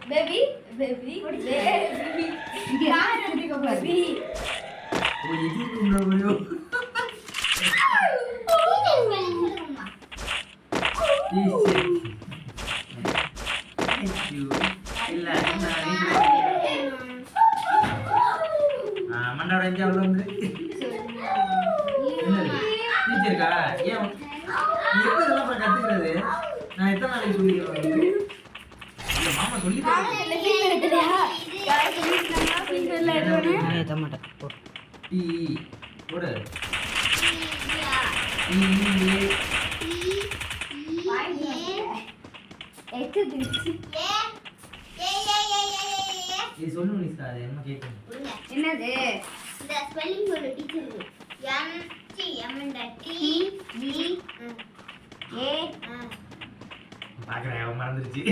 baby baby baby யார் எடுத்துக்க baby ஓ இது குண்டோயோ மண்டோட எங்க வந்து டீச்சர்க்கா ஏன் எப்ப இதெல்லாம் கத்துக்கிறது நான் எத்தனை நாளைக்கு சொல்லிக்கிறேன் மாமா சொல்லி டீ போடு இது சொல்லு நிசா அது என்ன கேட்கணும் என்னது இந்த ஸ்பெல்லிங் ஒரு teacher M T M T B A பாக்குறேன் மறந்துருச்சு